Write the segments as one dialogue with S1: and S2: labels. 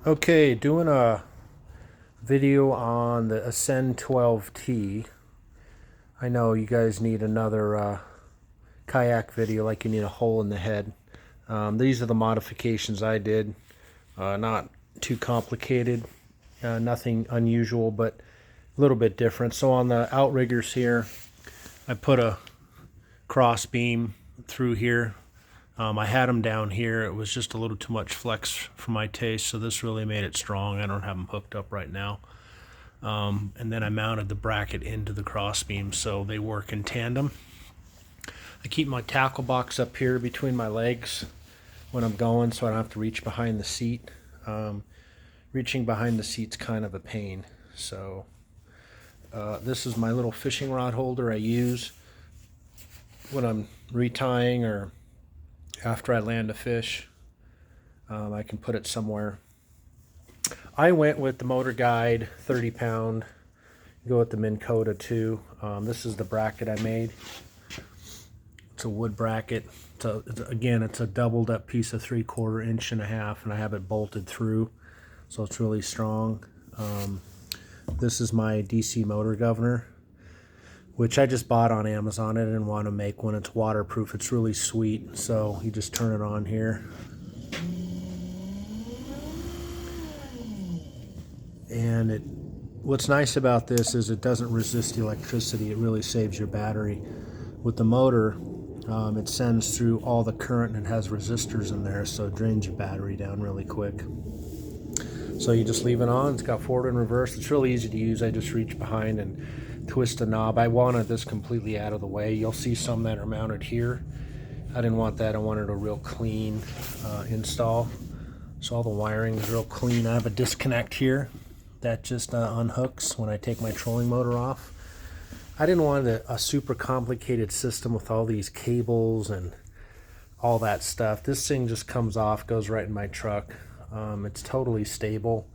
S1: Okay, doing a video on the Ascend 12T. I know you guys need another kayak video like you need a hole in the head. These are the modifications I did. Not too complicated, nothing unusual, but a little bit different. So on the outriggers here, I put a cross beam through here. I had them down here. It was just a little too much flex for my taste, so this really made it strong. I don't have them hooked up right now. And then I mounted the bracket into the cross beam so they work in tandem. I keep my tackle box up here between my legs when I'm going so I don't have to reach behind the seat. Reaching behind the seat's kind of a pain. So this is my little fishing rod holder I use when I'm retying or after I land a fish. I can put it somewhere. I went with the Motor Guide 30 pound. Go with the Minn Kota too. This is the bracket I made. It's a wood bracket. Again, it's a doubled up piece of 3/4 inch and a half, and I have it bolted through, so it's really strong. This is my DC motor governor, which I just bought on Amazon. I didn't want to make one. It's waterproof. It's really sweet. So you just turn it on here. And what's nice about this is it doesn't resist the electricity. It really saves your battery. With the motor, it sends through all the current and it has resistors in there, so it drains your battery down really quick. So you just leave it on. It's got forward and reverse. It's really easy to use. I just reach behind and twist a knob. I wanted this completely out of the way. You'll see some that are mounted here. I didn't want that. I wanted a real clean install. So all the wiring is real clean. I have a disconnect here that just unhooks when I take my trolling motor off. I didn't want a super complicated system with all these cables and all that stuff. This thing just comes off, goes right in my truck. It's totally stable.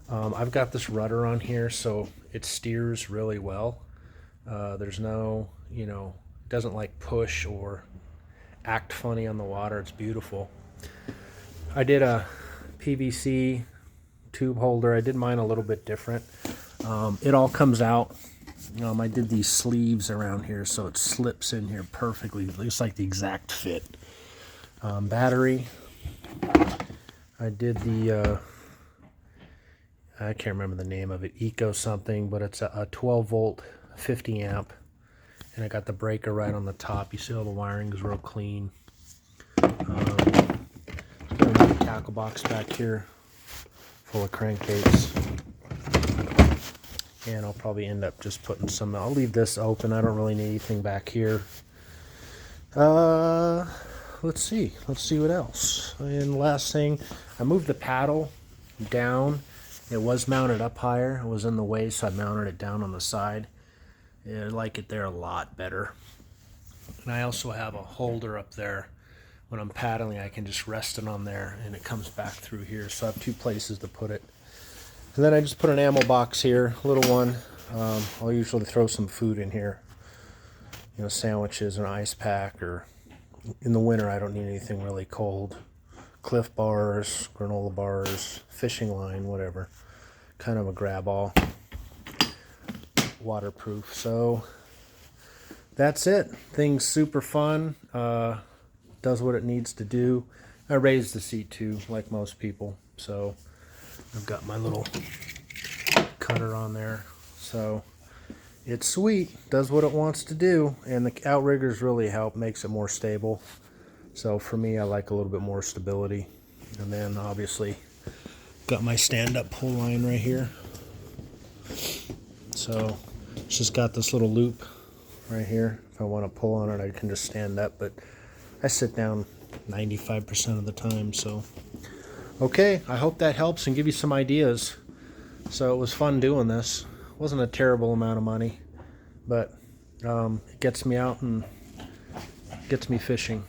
S1: I've got this rudder on here, so it steers really well. There's no, doesn't like push or act funny on the water. It's beautiful. I did a PVC tube holder. I did mine a little bit different. It all comes out. I did these sleeves around here so it slips in here perfectly. It looks like the exact fit. Battery. I did the I can't remember the name of it, Eco something, but it's a 12 volt 50 amp, and I got the breaker right on the top. You see all the wiring is real clean. Got a tackle box back here full of crankbaits, and I'll probably end up just putting some. I'll leave this open. I don't really need anything back here. Let's see what else. And last thing, I moved the paddle down. It was mounted up higher. It was in the way, so I mounted it down on the side. Yeah, I like it there a lot better. And I also have a holder up there. When I'm paddling, I can just rest it on there, and it comes back through here. So I have two places to put it. And then I just put an ammo box here, a little one. I'll usually throw some food in here. Sandwiches, an ice pack, or in the winter I don't need anything really cold. Cliff bars, granola bars, fishing line, whatever. Kind of a grab all. Waterproof. So that's it. Thing's super fun. Does what it needs to do. I raised the seat too, like most people. So I've got my little cutter on there. So it's sweet. Does what it wants to do. And the outriggers really help. Makes it more stable. So for me, I like a little bit more stability. And then obviously got my stand-up pull line right here. So it's just got this little loop right here. If I want to pull on it, I can just stand up, but I sit down 95% of the time. So okay, I hope that helps and give you some ideas. So it was fun doing this. Wasn't a terrible amount of money, but it gets me out and gets me fishing.